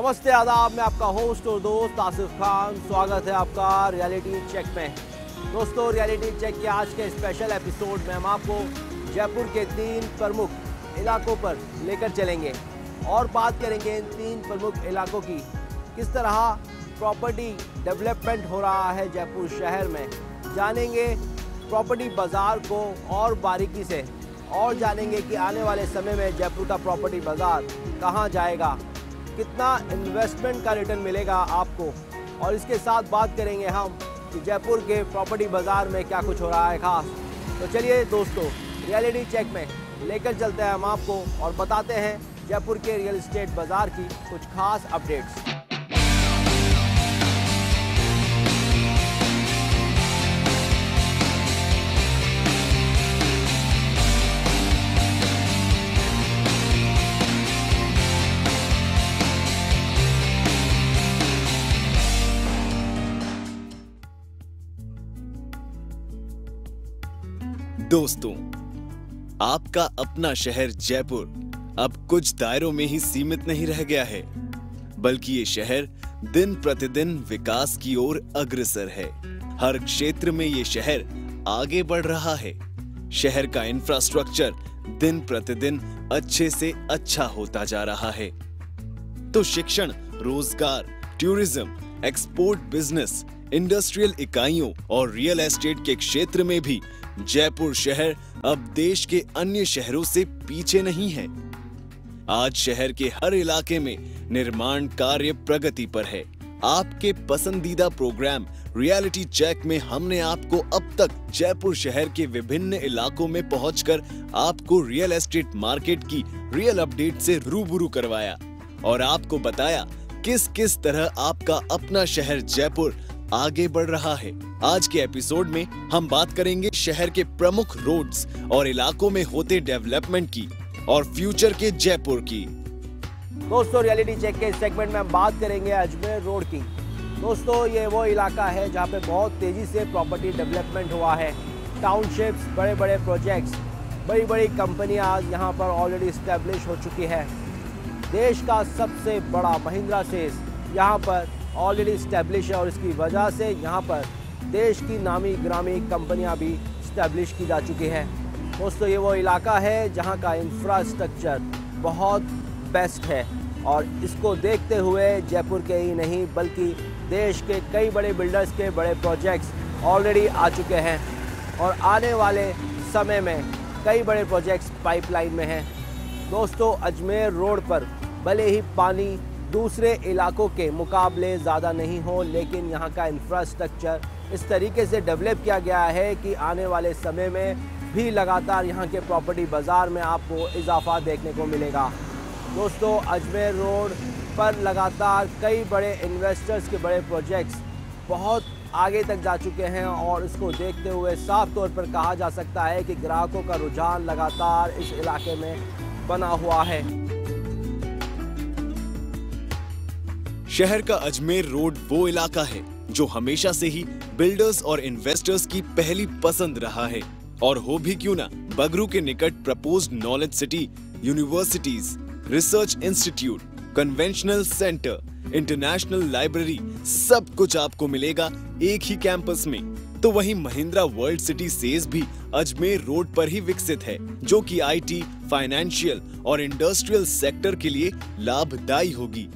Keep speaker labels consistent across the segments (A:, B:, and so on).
A: नमस्ते आदाब, मैं आपका होस्ट और दोस्त आसिफ खान। स्वागत है आपका रियलिटी चेक में। दोस्तों, रियलिटी चेक के आज के स्पेशल एपिसोड में हम आपको जयपुर के 3 प्रमुख इलाकों पर लेकर चलेंगे और बात करेंगे इन 3 प्रमुख इलाकों की। किस तरह प्रॉपर्टी डेवलपमेंट हो रहा है जयपुर शहर में, जानेंगे प्रॉपर्टी बाज़ार को और बारीकी से, और जानेंगे कि आने वाले समय में जयपुर का प्रॉपर्टी बाज़ार कहां जाएगा, कितना इन्वेस्टमेंट का रिटर्न मिलेगा आपको। और इसके साथ बात करेंगे हम कि जयपुर के प्रॉपर्टी बाज़ार में क्या कुछ हो रहा है खास। तो चलिए दोस्तों, रियलिटी चेक में लेकर चलते हैं हम आपको और बताते हैं जयपुर के रियल एस्टेट बाज़ार की कुछ खास अपडेट्स।
B: दोस्तों, आपका अपना शहर जयपुर अब कुछ दायरों में ही सीमित नहीं रह गया है, बल्कि ये शहर दिन प्रतिदिन विकास की ओर अग्रसर है। हर क्षेत्र में ये शहर आगे बढ़ रहा है। शहर का इंफ्रास्ट्रक्चर दिन प्रतिदिन अच्छे से अच्छा होता जा रहा है। तो शिक्षण, रोजगार, टूरिज्म, एक्सपोर्ट बिजनेस, इंडस्ट्रियल इकाइयों और रियल एस्टेट के क्षेत्र में भी जयपुर शहर अब देश के अन्य शहरों से पीछे नहीं है। आज शहर के हर इलाके में निर्माण कार्य प्रगति पर है। आपके पसंदीदा प्रोग्राम रियलिटी चेक में हमने आपको अब तक जयपुर शहर के विभिन्न इलाकों में पहुंचकर आपको रियल एस्टेट मार्केट की रियल अपडेट से रूबरू करवाया और आपको बताया किस किस तरह आपका अपना शहर जयपुर आगे बढ़ रहा है। आज के एपिसोड में हम बात करेंगे शहर के प्रमुख रोड्स और इलाकों में होते डेवलपमेंट की और फ्यूचर के जयपुर की।
A: दोस्तों, रियलिटी चेक के सेगमेंट में हम बात करेंगे अजमेर रोड की। दोस्तों, ये वो इलाका है जहाँ पे बहुत तेजी से प्रॉपर्टी डेवलपमेंट हुआ है। टाउनशिप्स, बड़े बड़े प्रोजेक्ट्स, बड़ी बड़ी कंपनियां यहाँ पर ऑलरेडी इस्टेब्लिश हो चुकी है। देश का सबसे बड़ा महिंद्रा सेज यहाँ पर ऑलरेडी इस्टेब्लिश है और इसकी वजह से यहाँ पर देश की नामी ग्रामी कंपनियां भी इस्टेब्लिश की जा चुकी हैं। दोस्तों, ये वो इलाका है जहाँ का इंफ्रास्ट्रक्चर बहुत बेस्ट है और इसको देखते हुए जयपुर के ही नहीं बल्कि देश के कई बड़े बिल्डर्स के बड़े प्रोजेक्ट्स ऑलरेडी आ चुके हैं और आने वाले समय में कई बड़े प्रोजेक्ट्स पाइपलाइन में हैं। दोस्तों, अजमेर रोड पर भले ही पानी दूसरे इलाकों के मुकाबले ज़्यादा नहीं हो, लेकिन यहाँ का इंफ्रास्ट्रक्चर इस तरीके से डेवलप किया गया है कि आने वाले समय में भी लगातार यहाँ के प्रॉपर्टी बाज़ार में आपको इजाफा देखने को मिलेगा। दोस्तों, अजमेर रोड पर लगातार कई बड़े इन्वेस्टर्स के बड़े प्रोजेक्ट्स बहुत आगे तक जा चुके हैं और इसको देखते हुए साफ तौर पर कहा जा सकता है कि ग्राहकों का रुझान लगातार इस इलाके में बना हुआ है।
B: शहर का अजमेर रोड वो इलाका है जो हमेशा से ही बिल्डर्स और इन्वेस्टर्स की पहली पसंद रहा है। और हो भी क्यों ना, बगरू के निकट proposed knowledge city, universities, research institute, conventional centre, international library, सब कुछ आपको मिलेगा एक ही कैंपस में। तो वहीं महिंद्रा वर्ल्ड सिटी सेज भी अजमेर रोड पर ही विकसित है, जो कि आईटी, फाइनेंशियल और इंडस्ट्रियल सेक्टर के लिए लाभदायी होगी।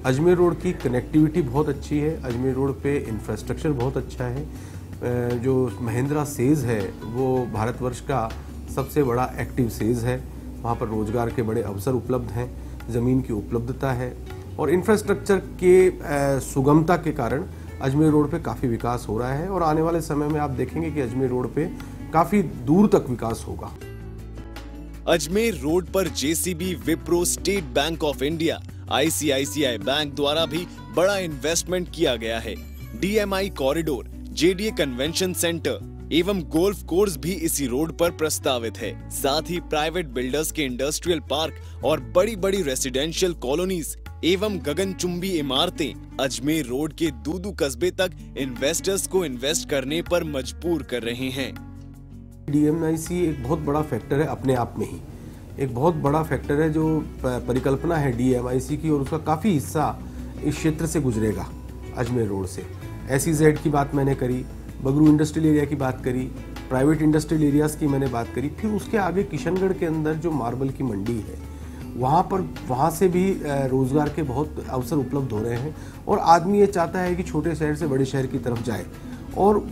C: अजमेर रोड की कनेक्टिविटी बहुत अच्छी है। अजमेर रोड पे इंफ्रास्ट्रक्चर बहुत अच्छा है। जो महिंद्रा सेज है वो भारतवर्ष का सबसे बड़ा एक्टिव सेज है। वहाँ पर रोजगार के बड़े अवसर उपलब्ध हैं, ज़मीन की उपलब्धता है और इंफ्रास्ट्रक्चर के सुगमता के कारण अजमेर रोड पे काफ़ी विकास हो रहा है और आने वाले समय में आप देखेंगे कि अजमेर रोड पे काफ़ी दूर तक विकास होगा।
B: अजमेर रोड पर JCB, Wipro, state bank of India, ICICI bank द्वारा भी बड़ा इन्वेस्टमेंट किया गया है। DMI corridor, JDA convention centre एवं गोल्फ कोर्स भी इसी रोड पर प्रस्तावित है। साथ ही प्राइवेट बिल्डर्स के इंडस्ट्रियल पार्क और बड़ी बड़ी रेसिडेंशियल कॉलोनीज एवं गगनचुंबी इमारतें अजमेर रोड के दूदू कस्बे तक इन्वेस्टर्स को इन्वेस्ट करने पर मजबूर कर रहे हैं।
C: डीएमआईसी एक बहुत बड़ा फैक्टर है अपने आप में ही, एक बहुत बड़ा फैक्टर है, जो परिकल्पना है DMIC की, और उसका काफ़ी हिस्सा इस क्षेत्र से गुजरेगा, अजमेर रोड से। SEZ की बात मैंने करी, बगरू इंडस्ट्रियल एरिया की बात करी, प्राइवेट इंडस्ट्रियल एरियाज़ की मैंने बात करी, फिर उसके आगे किशनगढ़ के अंदर जो मार्बल की मंडी है, वहाँ से भी रोज़गार के बहुत अवसर उपलब्ध हो रहे हैं, और आदमी ये चाहता है कि छोटे शहर से बड़े शहर की तरफ जाए। और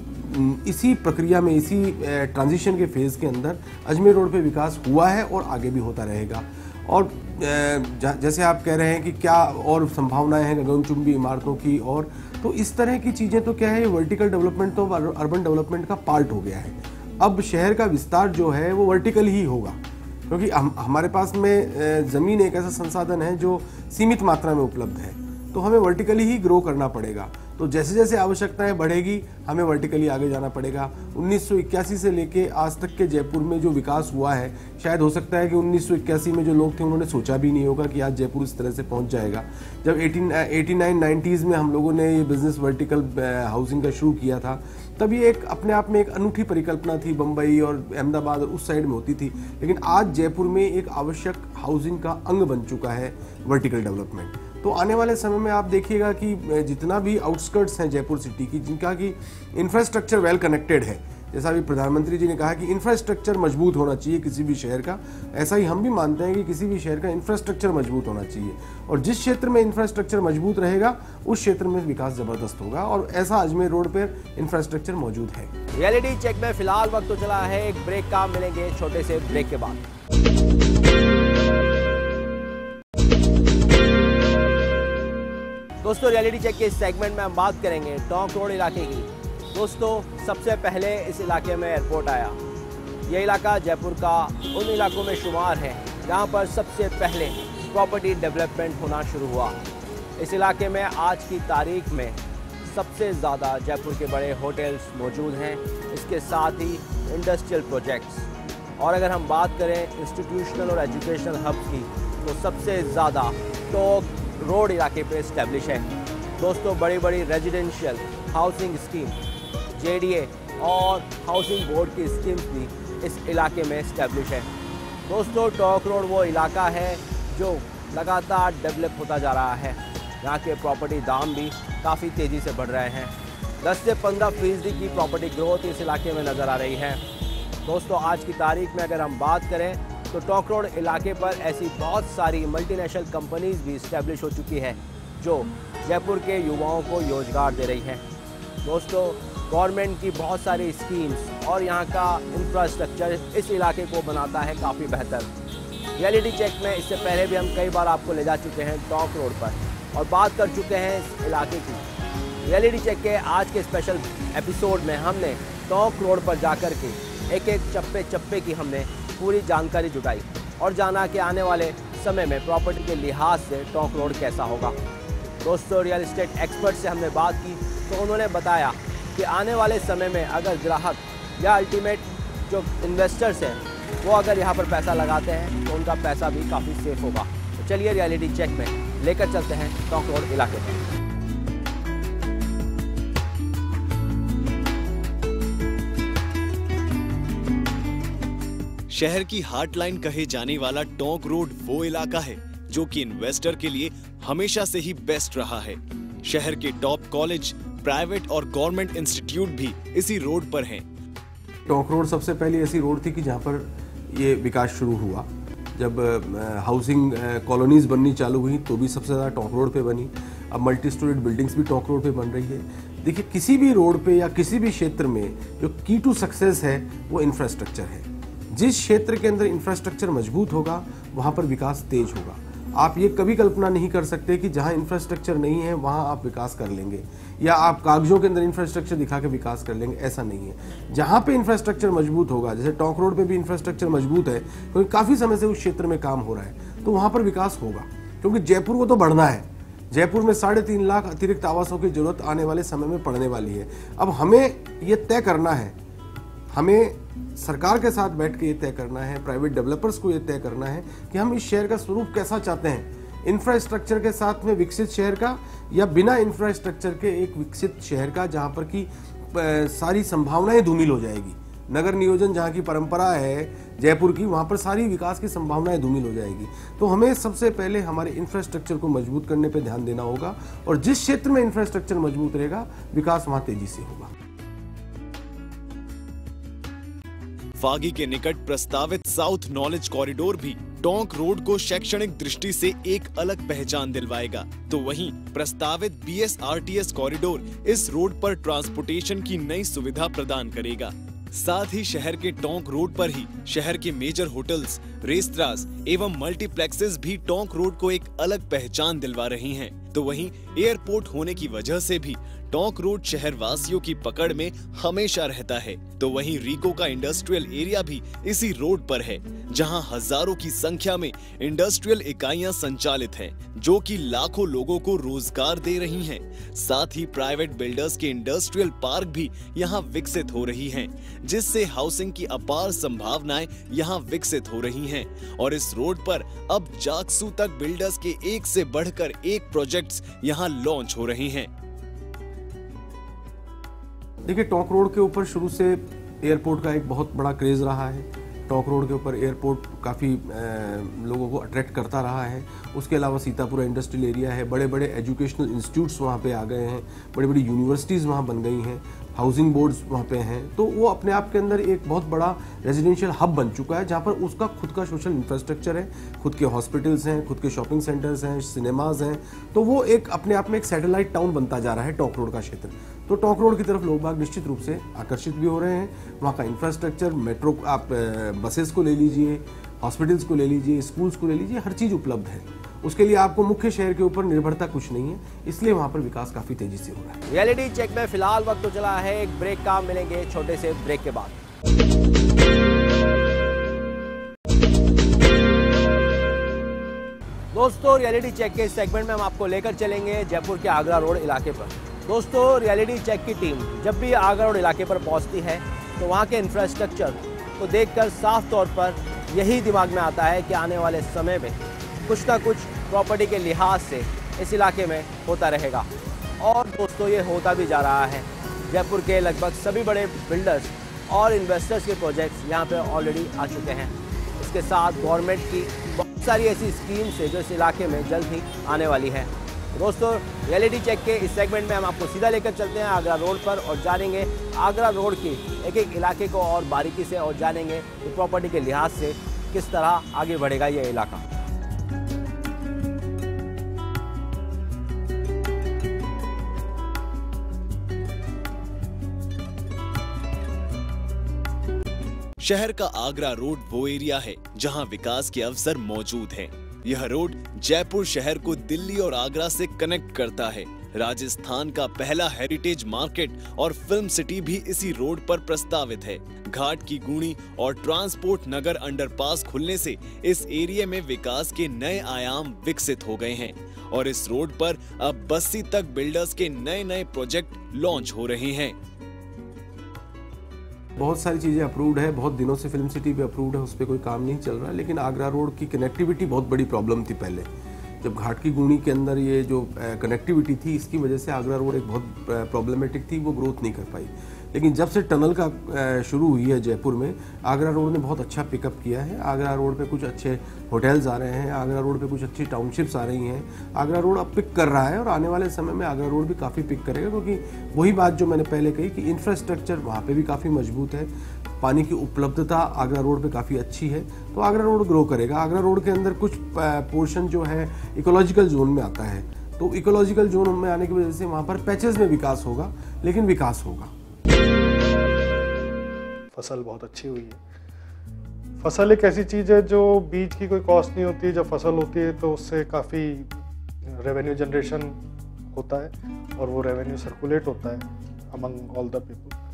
C: इसी प्रक्रिया में, इसी ट्रांजिशन के फेज़ के अंदर अजमेर रोड पे विकास हुआ है और आगे भी होता रहेगा। और जैसे आप कह रहे हैं कि क्या और संभावनाएं हैं गगनचुंबी इमारतों की, और तो इस तरह की चीज़ें तो क्या है, ये वर्टिकल डेवलपमेंट तो अर्बन डेवलपमेंट का पार्ट हो गया है। अब शहर का विस्तार जो है वो वर्टिकल ही होगा, क्योंकि हमारे पास में ज़मीन एक ऐसा संसाधन है जो सीमित मात्रा में उपलब्ध है, तो हमें वर्टिकली ही ग्रो करना पड़ेगा। तो जैसे जैसे आवश्यकताएं बढ़ेगी, हमें वर्टिकली आगे जाना पड़ेगा। 1981 से लेके आज तक के जयपुर में जो विकास हुआ है, शायद हो सकता है कि 1981 में जो लोग थे उन्होंने सोचा भी नहीं होगा कि आज जयपुर इस तरह से पहुंच जाएगा। जब 89-90s में हम लोगों ने ये बिजनेस वर्टिकल हाउसिंग का शुरू किया था, तब ये एक अपने आप में एक अनूठी परिकल्पना थी, बम्बई और अहमदाबाद और उस साइड में होती थी, लेकिन आज जयपुर में एक आवश्यक हाउसिंग का अंग बन चुका है वर्टिकल डेवलपमेंट। तो आने वाले समय में आप देखिएगा कि जितना भी आउटस्कर्ट्स हैं जयपुर सिटी की, जिनका कि इंफ्रास्ट्रक्चर वेल कनेक्टेड है, जैसा अभी प्रधानमंत्री जी ने कहा कि इंफ्रास्ट्रक्चर मजबूत होना चाहिए किसी भी शहर का, ऐसा ही हम भी मानते हैं कि किसी भी शहर का इंफ्रास्ट्रक्चर मजबूत होना चाहिए, और जिस क्षेत्र में इंफ्रास्ट्रक्चर मजबूत रहेगा उस क्षेत्र में विकास जबरदस्त होगा, और ऐसा अजमेर रोड पर इंफ्रास्ट्रक्चर मौजूद है।
A: रियलिटी चेक में फिलहाल वक्त तो चला है एक ब्रेक का, मिलेंगे छोटे से ब्रेक के बाद। दोस्तों, रियलिटी चेक के इस सेगमेंट में हम बात करेंगे टोंक रोड इलाके की। दोस्तों, सबसे पहले इस इलाके में एयरपोर्ट आया। ये इलाका जयपुर का उन इलाकों में शुमार है जहां पर सबसे पहले प्रॉपर्टी डेवलपमेंट होना शुरू हुआ। इस इलाके में आज की तारीख में सबसे ज़्यादा जयपुर के बड़े होटल्स मौजूद हैं, इसके साथ ही इंडस्ट्रियल प्रोजेक्ट्स। और अगर हम बात करें इंस्टीट्यूशनल और एजुकेशनल हब्स की, तो सबसे ज़्यादा टोंक रोड इलाके पे इस्टेब्लिश है। दोस्तों, बड़ी बड़ी रेजिडेंशियल हाउसिंग स्कीम, JDA और हाउसिंग बोर्ड की स्कीम्स भी इस इलाके में इस्टेब्लिश है। दोस्तों, टोंक रोड वो इलाका है जो लगातार डेवलप होता जा रहा है। यहाँ के प्रॉपर्टी दाम भी काफ़ी तेज़ी से बढ़ रहे हैं। 10 से 15% की प्रॉपर्टी ग्रोथ इस इलाके में नज़र आ रही है। दोस्तों, आज की तारीख में अगर हम बात करें तो टोंक रोड इलाके पर ऐसी बहुत सारी मल्टीनेशनल कंपनीज भी इस्टेब्लिश हो चुकी है जो जयपुर के युवाओं को रोजगार दे रही है। दोस्तों, गवर्नमेंट की बहुत सारी स्कीम्स और यहाँ का इंफ्रास्ट्रक्चर इस इलाके को बनाता है काफ़ी बेहतर। रियलिटी चेक में इससे पहले भी हम कई बार आपको ले जा चुके हैं टोंक रोड पर और बात कर चुके हैं इस इलाके की। रियलिटी चेक के आज के स्पेशल एपिसोड में हमने टोंक रोड पर जाकर के एक एक चप्पे चप्पे की हमने पूरी जानकारी जुटाई और जाना कि आने वाले समय में प्रॉपर्टी के लिहाज से टोंक रोड कैसा होगा। दोस्तों, रियल एस्टेट एक्सपर्ट से हमने बात की तो उन्होंने बताया कि आने वाले समय में अगर ग्राहक या अल्टीमेट जो इन्वेस्टर्स हैं वो अगर यहाँ पर पैसा लगाते हैं तो उनका पैसा भी काफ़ी सेफ होगा। तो चलिए रियलिटी चेक में लेकर चलते हैं टोंक रोड इलाके में।
B: शहर की हार्टलाइन कहे जाने वाला टोंक रोड वो इलाका है जो कि इन्वेस्टर के लिए हमेशा से ही बेस्ट रहा है। शहर के टॉप कॉलेज, प्राइवेट और गवर्नमेंट इंस्टीट्यूट भी इसी रोड पर हैं।
C: टोंक रोड सबसे पहले ऐसी रोड थी कि जहाँ पर ये विकास शुरू हुआ। जब हाउसिंग कॉलोनीज बननी चालू हुई तो भी सबसे ज़्यादा टोंक रोड पे बनी। अब मल्टी स्टोरीड बिल्डिंग्स भी टोंक रोड पे बन रही है। देखिए, किसी भी रोड पे या किसी भी क्षेत्र में जो की टू सक्सेस है वो इंफ्रास्ट्रक्चर है। जिस क्षेत्र के अंदर इंफ्रास्ट्रक्चर मजबूत होगा वहाँ पर विकास तेज होगा। आप ये कभी कल्पना नहीं कर सकते कि जहाँ इंफ्रास्ट्रक्चर नहीं है वहाँ आप विकास कर लेंगे या आप कागजों के अंदर इंफ्रास्ट्रक्चर दिखा के विकास कर लेंगे, ऐसा नहीं है। जहाँ पे इंफ्रास्ट्रक्चर मजबूत होगा, जैसे टोंक रोड पे भी इंफ्रास्ट्रक्चर मजबूत है क्योंकि काफ़ी समय से उस क्षेत्र में काम हो रहा है, तो वहाँ पर विकास होगा। क्योंकि जयपुर को तो बढ़ना है। जयपुर में 3.5 लाख अतिरिक्त आवासों की जरूरत आने वाले समय में पड़ने वाली है। अब हमें ये तय करना है, हमें सरकार के साथ बैठ के ये तय करना है, प्राइवेट डेवलपर्स को ये तय करना है कि हम इस शहर का स्वरूप कैसा चाहते हैं। इंफ्रास्ट्रक्चर के साथ में विकसित शहर का या बिना इंफ्रास्ट्रक्चर के एक विकसित शहर का, जहाँ पर की सारी संभावनाएं धूमिल हो जाएगी। नगर नियोजन जहाँ की परंपरा है जयपुर की, वहाँ पर सारी विकास की संभावनाएं धूमिल हो जाएगी। तो हमें सबसे पहले हमारे इंफ्रास्ट्रक्चर को मजबूत करने पर ध्यान देना होगा, और जिस क्षेत्र में इंफ्रास्ट्रक्चर मजबूत रहेगा विकास वहाँ तेजी से होगा।
B: फागी के निकट प्रस्तावित साउथ नॉलेज कॉरिडोर भी टोंक रोड को शैक्षणिक दृष्टि से एक अलग पहचान दिलवाएगा। तो वहीं प्रस्तावित BSRTS कॉरिडोर इस रोड पर ट्रांसपोर्टेशन की नई सुविधा प्रदान करेगा। साथ ही शहर के टोंक रोड पर ही शहर के मेजर होटल्स, रेस्तरास एवं मल्टीप्लेक्सेस भी टोंक रोड को एक अलग पहचान दिलवा रही हैं। तो वहीं एयरपोर्ट होने की वजह से भी टोंक रोड शहर वासियों की पकड़ में हमेशा रहता है। तो वहीं रीको का इंडस्ट्रियल एरिया भी इसी रोड पर है, जहां हजारों की संख्या में इंडस्ट्रियल इकाइयां संचालित हैं, जो कि लाखों लोगों को रोजगार दे रही हैं। साथ ही प्राइवेट बिल्डर्स के इंडस्ट्रियल पार्क भी यहां विकसित हो रही हैं, जिससे हाउसिंग की अपार संभावनाएं यहां विकसित हो रही हैं। और इस रोड पर अब जाकसू तक बिल्डर्स के एक से बढ़कर एक प्रोजेक्ट्स यहां लॉन्च हो रहे हैं।
C: देखिए, टोंक रोड के ऊपर शुरू से एयरपोर्ट का एक बहुत बड़ा क्रेज रहा है। टोंक रोड के ऊपर एयरपोर्ट काफ़ी लोगों को अट्रैक्ट करता रहा है। उसके अलावा सीतापुरा इंडस्ट्रियल एरिया है, बड़े बड़े एजुकेशनल इंस्टीट्यूट्स वहाँ पे आ गए हैं, बड़ी बड़ी यूनिवर्सिटीज़ वहाँ बन गई हैं, हाउसिंग बोर्ड्स वहाँ पे हैं। तो वो अपने आप के अंदर एक बहुत बड़ा रेजिडेंशियल हब बन चुका है, जहाँ पर उसका खुद का सोशल इंफ्रास्ट्रक्चर है, खुद के हॉस्पिटल्स हैं, खुद के शॉपिंग सेंटर्स हैं, सिनेमाज हैं। तो वो एक अपने आप में एक सैटेलाइट टाउन बनता जा रहा है टोंक रोड का क्षेत्र। तो टोंक रोड की तरफ लोग बाग निश्चित रूप से आकर्षित भी हो रहे हैं। वहाँ का इंफ्रास्ट्रक्चर, मेट्रो, आप बसेस को ले लीजिए, हॉस्पिटल्स को ले लीजिए, स्कूल्स को ले लीजिए, हर चीज़ उपलब्ध है। उसके लिए आपको मुख्य शहर के ऊपर निर्भरता कुछ नहीं है, इसलिए वहाँ पर विकास काफ़ी तेजी से हो रहा है।
A: रियलिटी चेक में फिलहाल वक्त तो चला है एक ब्रेक का, मिलेंगे छोटे से ब्रेक के बाद। दोस्तों, रियलिटी चेक के सेगमेंट में हम आपको लेकर चलेंगे जयपुर के आगरा रोड इलाके पर। दोस्तों, रियलिटी चेक की टीम जब भी आगरा रोड इलाके पर पहुंचती है तो वहां के इंफ्रास्ट्रक्चर को देखकर साफ तौर पर यही दिमाग में आता है कि आने वाले समय में कुछ ना कुछ प्रॉपर्टी के लिहाज से इस इलाके में होता रहेगा। और दोस्तों, ये होता भी जा रहा है। जयपुर के लगभग सभी बड़े बिल्डर्स और इन्वेस्टर्स के प्रोजेक्ट्स यहाँ पे ऑलरेडी आ चुके हैं। इसके साथ गवर्नमेंट की बहुत सारी ऐसी स्कीम्स है जो इस इलाके में जल्द ही आने वाली है। दोस्तों, रियलिटी चेक के इस सेगमेंट में हम आपको सीधा लेकर चलते हैं आगरा रोड पर और जानेंगे आगरा रोड के एक एक इलाके को और बारीकी से, और जानेंगे कि प्रॉपर्टी के लिहाज से किस तरह आगे बढ़ेगा ये इलाका।
B: शहर का आगरा रोड वो एरिया है जहां विकास के अवसर मौजूद हैं। यह रोड जयपुर शहर को दिल्ली और आगरा से कनेक्ट करता है। राजस्थान का पहला हेरिटेज मार्केट और फिल्म सिटी भी इसी रोड पर प्रस्तावित है। घाट की गुणी और ट्रांसपोर्ट नगर अंडरपास खुलने से इस एरिया में विकास के नए आयाम विकसित हो गए हैं और इस रोड पर अब बस्सी तक बिल्डर्स के नए नए प्रोजेक्ट लॉन्च हो रहे हैं।
C: बहुत सारी चीज़ें अप्रूव्ड है, बहुत दिनों से फिल्म सिटी भी अप्रूव्ड है, उस पर कोई काम नहीं चल रहा है। लेकिन आगरा रोड की कनेक्टिविटी बहुत बड़ी प्रॉब्लम थी पहले। जब घाट की गुणी के अंदर ये जो कनेक्टिविटी थी, इसकी वजह से आगरा रोड एक बहुत प्रॉब्लमेटिक थी, वो ग्रोथ नहीं कर पाई। लेकिन जब से टनल का शुरू हुई है जयपुर में, आगरा रोड ने बहुत अच्छा पिकअप किया है। आगरा रोड पे कुछ अच्छे होटल्स आ रहे हैं, आगरा रोड पे कुछ अच्छी टाउनशिप्स आ रही हैं। आगरा रोड अब पिक कर रहा है और आने वाले समय में आगरा रोड भी काफ़ी पिक करेगा, क्योंकि वही बात जो मैंने पहले कही कि इंफ्रास्ट्रक्चर वहाँ पे भी काफ़ी मजबूत है, पानी की उपलब्धता आगरा रोड पे काफ़ी अच्छी है, तो आगरा रोड ग्रो करेगा। आगरा रोड के अंदर कुछ पोर्शन जो है इकोलॉजिकल जोन में आता है, तो इकोलॉजिकल जोन में आने की वजह से वहाँ पर पैचेस में विकास होगा, लेकिन विकास होगा।
D: फसल बहुत अच्छी हुई है। फसल एक ऐसी चीज़ है जो बीज की कोई कॉस्ट नहीं होती है। जब फसल होती है तो उससे काफ़ी रेवेन्यू जनरेशन होता है और वो रेवेन्यू सर्कुलेट होता है अमंग ऑल द पीपल।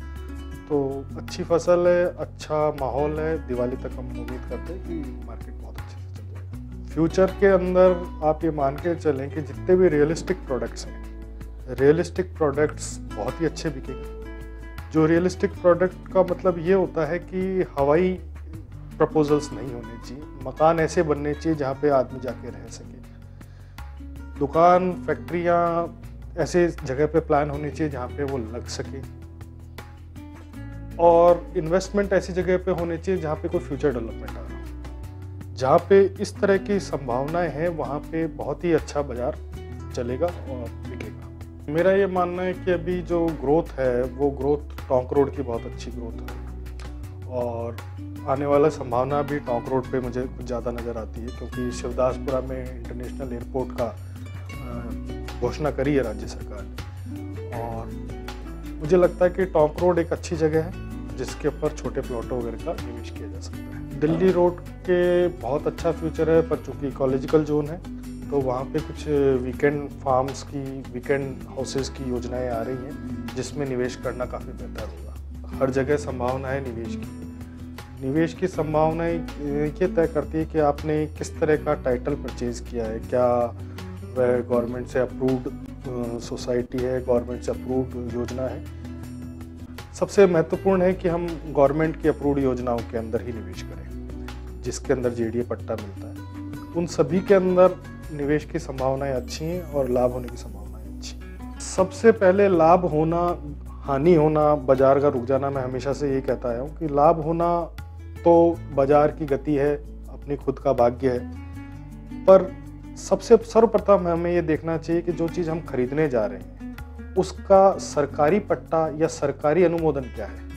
D: तो अच्छी फसल है, अच्छा माहौल है। दिवाली तक हम उम्मीद करते हैं कि मार्केट बहुत अच्छे से चल जाएगा। फ्यूचर के अंदर आप ये मान के चलें कि जितने भी रियलिस्टिक प्रोडक्ट्स हैं, रियलिस्टिक प्रोडक्ट्स बहुत ही अच्छे बिकेंगे। जो रियलिस्टिक प्रोडक्ट का मतलब ये होता है कि हवाई प्रपोजल्स नहीं होने चाहिए। मकान ऐसे बनने चाहिए जहाँ पे आदमी जाके रह सके। दुकान, फैक्ट्रियाँ ऐसे जगह पे प्लान होनी चाहिए जहाँ पे वो लग सके। और इन्वेस्टमेंट ऐसी जगह पे होनी चाहिए जहाँ पे कोई फ्यूचर डेवलपमेंट आ रहा हो। जहाँ पे इस तरह की संभावनाएं हैं वहाँ पे बहुत ही अच्छा बाजार चलेगा और बिकेगा। मेरा ये मानना है कि अभी जो ग्रोथ है वो ग्रोथ टोंक रोड की बहुत अच्छी ग्रोथ है और आने वाला संभावना भी टोंक रोड पे मुझे कुछ ज़्यादा नज़र आती है, क्योंकि शिवदासपुरा में इंटरनेशनल एयरपोर्ट का घोषणा करी है राज्य सरकार ने और मुझे लगता है कि टोंक रोड एक अच्छी जगह है जिसके ऊपर छोटे प्लॉटों वगैरह का निवेश किया जा सकता है। दिल्ली रोड के बहुत अच्छा फ्यूचर है, पर चूँकि इकोलॉजिकल जोन है तो वहाँ पे कुछ वीकेंड फार्म्स की, वीकेंड हाउसेस की योजनाएं आ रही हैं जिसमें निवेश करना काफ़ी बेहतर होगा। हर जगह संभावना है निवेश की। निवेश की संभावनाएं ये तय करती है कि आपने किस तरह का टाइटल परचेज किया है, क्या वह गवर्नमेंट से अप्रूव्ड सोसाइटी है, गवर्नमेंट से अप्रूव्ड योजना है। सबसे महत्वपूर्ण है कि हम गवर्नमेंट की अप्रूव्ड योजनाओं के अंदर ही निवेश करें, जिसके अंदर जेडीए पट्टा मिलता है। उन सभी के अंदर निवेश की संभावनाएं अच्छी हैं और लाभ होने की संभावनाएं अच्छी हैं। सबसे पहले लाभ होना, हानि होना, बाजार का रुक जाना, मैं हमेशा से ये कहता आया हूँ कि लाभ होना तो बाजार की गति है, अपनी खुद का भाग्य है, पर सबसे सर्वप्रथम हमें ये देखना चाहिए कि जो चीज़ हम खरीदने जा रहे हैं उसका सरकारी पट्टा या सरकारी अनुमोदन क्या है।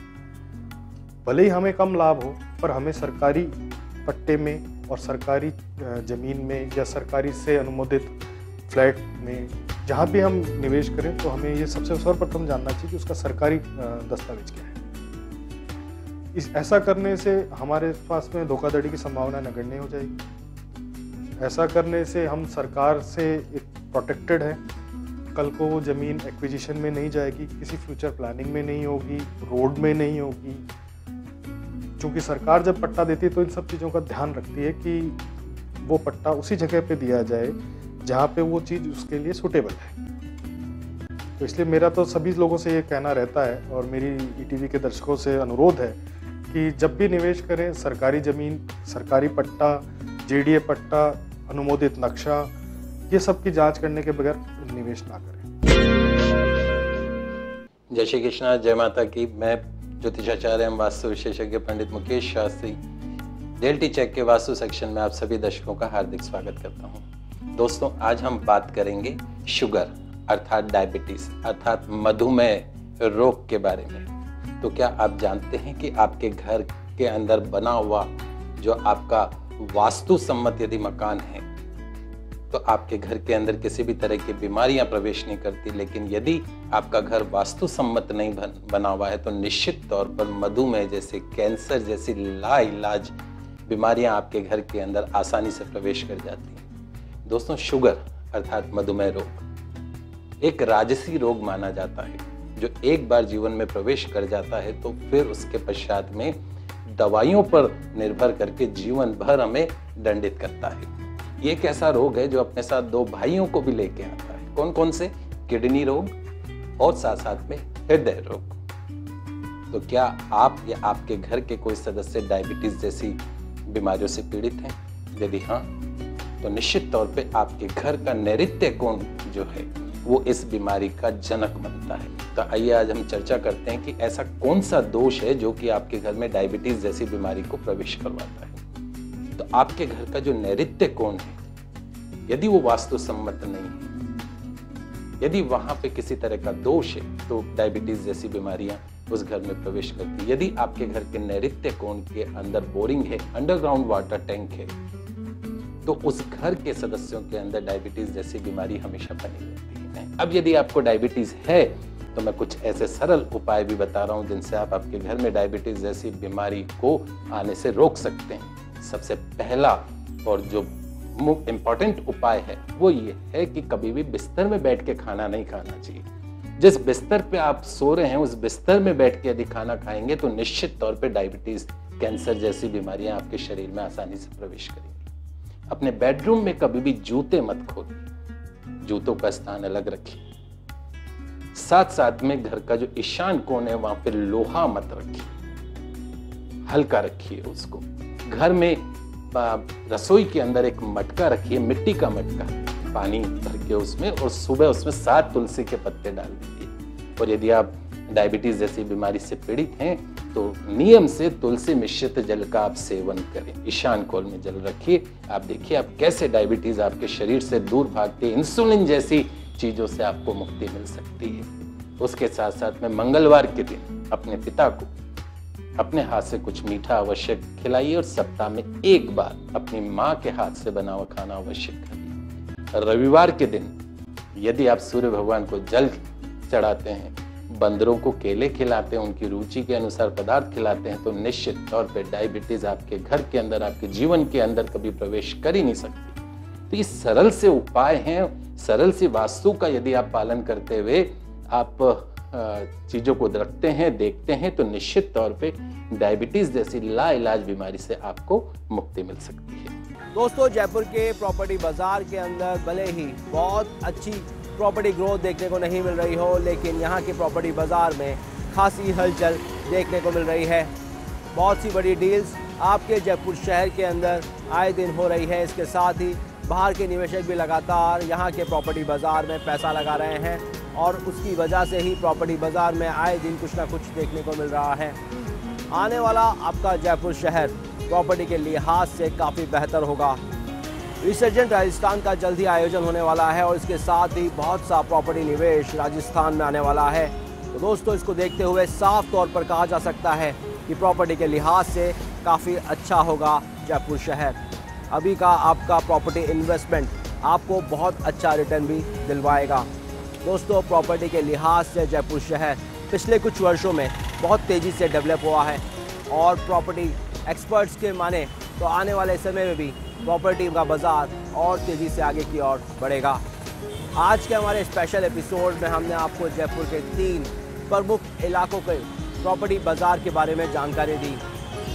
D: भले ही हमें कम लाभ हो, पर हमें सरकारी पट्टे में और सरकारी ज़मीन में या सरकारी से अनुमोदित फ्लैट में जहाँ भी हम निवेश करें तो हमें ये सबसे सर्वप्रथम जानना चाहिए कि उसका सरकारी दस्तावेज क्या है। ऐसा करने से हमारे पास में धोखाधड़ी की संभावना नगण्य हो जाएगी। ऐसा करने से हम सरकार से एक प्रोटेक्टेड है। कल को वो ज़मीन एक्विजिशन में नहीं जाएगी, किसी फ्यूचर प्लानिंग में नहीं होगी, रोड में नहीं होगी। क्योंकि सरकार जब पट्टा देती है तो इन सब चीज़ों का ध्यान रखती है कि वो पट्टा उसी जगह पे दिया जाए जहाँ पे वो चीज़ उसके लिए सूटेबल है। तो इसलिए मेरा तो सभी लोगों से ये कहना रहता है और मेरी ईटीवी के दर्शकों से अनुरोध है कि जब भी निवेश करें सरकारी ज़मीन, सरकारी पट्टा, जेडीए पट्टा, अनुमोदित नक्शा, ये सब की जांच करने के बगैर निवेश ना करें।
E: जय श्री कृष्णा, जय माता की। मैं ज्योतिषाचार्य एवं वास्तु विशेषज्ञ पंडित मुकेश शास्त्री रियल्टी चेक के वास्तु सेक्शन में आप सभी दर्शकों का हार्दिक स्वागत करता हूं। दोस्तों, आज हम बात करेंगे शुगर अर्थात डायबिटीज अर्थात मधुमेह रोग के बारे में। तो क्या आप जानते हैं कि आपके घर के अंदर बना हुआ जो आपका वास्तु सम्मत यदि मकान है तो आपके घर के अंदर किसी भी तरह की बीमारियां प्रवेश नहीं करती, लेकिन यदि आपका घर वास्तु सम्मत नहीं बना हुआ है तो निश्चित तौर पर मधुमेह जैसे, कैंसर जैसी लाइलाज बीमारियां आपके घर के अंदर आसानी से प्रवेश कर जाती हैं। दोस्तों, शुगर अर्थात मधुमेह रोग एक राजसी रोग माना जाता है जो एक बार जीवन में प्रवेश कर जाता है तो फिर उसके पश्चात में दवाइयों पर निर्भर करके जीवन भर हमें दंडित करता है। ये एक ऐसा रोग है जो अपने साथ दो भाइयों को भी लेके आता है। कौन कौन से? किडनी रोग और साथ साथ में हृदय रोग। तो क्या आप या आपके घर के कोई सदस्य डायबिटीज जैसी बीमारियों से पीड़ित हैं? यदि हाँ, तो निश्चित तौर पे आपके घर का नैऋत्य कोण जो है वो इस बीमारी का जनक बनता है। तो आइए आज हम चर्चा करते हैं कि ऐसा कौन सा दोष है जो कि आपके घर में डायबिटीज जैसी बीमारी को प्रवेश करवाता है। तो आपके घर का जो नैऋत्य कोण है, यदि वो वास्तु सम्मत नहीं है, यदि वहां पे किसी तरह का दोष है तो डायबिटीज जैसी बीमारियां उस घर में प्रवेश करती है। यदि आपके घर के नैऋत्य कोण के अंदर बोरिंग है, अंडरग्राउंड वाटर टैंक है, तो उस घर के सदस्यों के अंदर डायबिटीज जैसी बीमारी हमेशा बनी रहती है। अब यदि आपको डायबिटीज है तो मैं कुछ ऐसे सरल उपाय भी बता रहा हूं जिनसे आप आपके घर में डायबिटीज जैसी बीमारी को आने से रोक सकते हैं। सबसे पहला और जो इम्पोर्टेंट उपाय है वो ये है कि कभी भी बिस्तर में बैठ के खाना नहीं खाना चाहिए। जिस बिस्तर पे आप सो रहे हैं उस बिस्तर में बैठ के यदि खाना खाएंगे तो निश्चित तौर पे डायबिटीज, कैंसर जैसी बीमारियां आपके शरीर में आसानी से प्रवेश करेंगी। अपने बेडरूम में कभी भी जूते मत खोलिए, जूतों का स्थान अलग रखिए। साथ साथ में घर का जो ईशान कोण है वहां पे लोहा मत रखिए, हल्का रखिए उसको। घर में रसोई के अंदर एक मटका रखिए, मिट्टी का मटका, पानी भर के उसमें, और सुबह उसमें 7 तुलसी के पत्ते डाल दीजिए। और यदि आप डायबिटीज जैसी बीमारी से पीड़ित हैं तो नियम से तुलसी मिश्रित जल का आप सेवन करें। ईशान कोल में जल रखिए, आप देखिए आप कैसे डायबिटीज आपके शरीर से दूर भागती है। इंसुलिन जैसी चीजों से आपको मुक्ति मिल सकती है। उसके साथ साथ में मंगलवार के दिन अपने पिता को अपने हाथ से कुछ मीठा अवश्य खिलाइए और सप्ताह में एक बार अपनी माँ के हाथ से बना हुआ खाना अवश्य खाइए। रविवार के दिन यदि आप सूर्य भगवान को जल चढ़ाते हैं, बंदरों को केले खिलाते हैं, उनकी रुचि के अनुसार पदार्थ खिलाते हैं, तो निश्चित तौर पे डायबिटीज आपके घर के अंदर, आपके जीवन के अंदर कभी प्रवेश कर ही नहीं सकती। तो ये सरल से उपाय हैं, सरल सी वास्तु का यदि आप पालन करते हुए आप चीजों को रखते हैं, देखते हैं, तो निश्चित तौर पे डायबिटीज जैसी लाइलाज बीमारी से आपको मुक्ति मिल सकती है।
A: दोस्तों, जयपुर के प्रॉपर्टी बाजार के अंदर भले ही बहुत अच्छी प्रॉपर्टी ग्रोथ देखने को नहीं मिल रही हो, लेकिन यहाँ के प्रॉपर्टी बाजार में खासी हलचल देखने को मिल रही है। बहुत सी बड़ी डील्स आपके जयपुर शहर के अंदर आए दिन हो रही है। इसके साथ ही बाहर के निवेशक भी लगातार यहाँ के प्रॉपर्टी बाजार में पैसा लगा रहे हैं और उसकी वजह से ही प्रॉपर्टी बाजार में आए दिन कुछ ना कुछ देखने को मिल रहा है। आने वाला आपका जयपुर शहर प्रॉपर्टी के लिहाज से काफ़ी बेहतर होगा। रिसर्जेंट राजस्थान का जल्द ही आयोजन होने वाला है और इसके साथ ही बहुत सा प्रॉपर्टी निवेश राजस्थान में आने वाला है। तो दोस्तों, इसको देखते हुए साफ तौर पर कहा जा सकता है कि प्रॉपर्टी के लिहाज से काफ़ी अच्छा होगा जयपुर शहर। अभी का आपका प्रॉपर्टी इन्वेस्टमेंट आपको बहुत अच्छा रिटर्न भी दिलवाएगा। दोस्तों, प्रॉपर्टी के लिहाज से जयपुर शहर पिछले कुछ वर्षों में बहुत तेज़ी से डेवलप हुआ है और प्रॉपर्टी एक्सपर्ट्स के माने तो आने वाले समय में भी प्रॉपर्टी का बाज़ार और तेज़ी से आगे की ओर बढ़ेगा। आज के हमारे स्पेशल एपिसोड में हमने आपको जयपुर के 3 प्रमुख इलाकों के प्रॉपर्टी बाज़ार के बारे में जानकारी दी।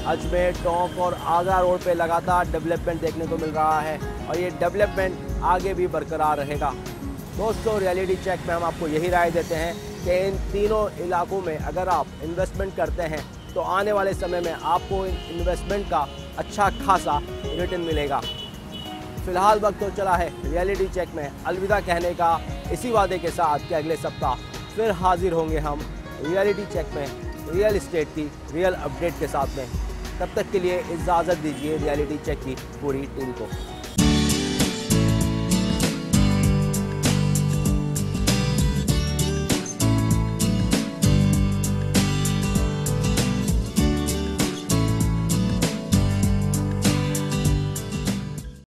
A: अजमेर, टोंक और आगरा रोड पे लगातार डेवलपमेंट देखने को मिल रहा है और ये डेवलपमेंट आगे भी बरकरार रहेगा। दोस्तों, रियलिटी चेक में हम आपको यही राय देते हैं कि इन तीनों इलाकों में अगर आप इन्वेस्टमेंट करते हैं तो आने वाले समय में आपको इन इन्वेस्टमेंट का अच्छा खासा रिटर्न मिलेगा। फिलहाल वक्त तो चला है रियलिटी चेक में अलविदा कहने का, इसी वादे के साथ कि अगले सप्ताह फिर हाजिर होंगे हम रियलिटी चेक में रियल एस्टेट की रियल अपडेट के साथ में। तब तक के लिए इजाज़त दीजिए रियलिटी चेक की पूरी टीम को।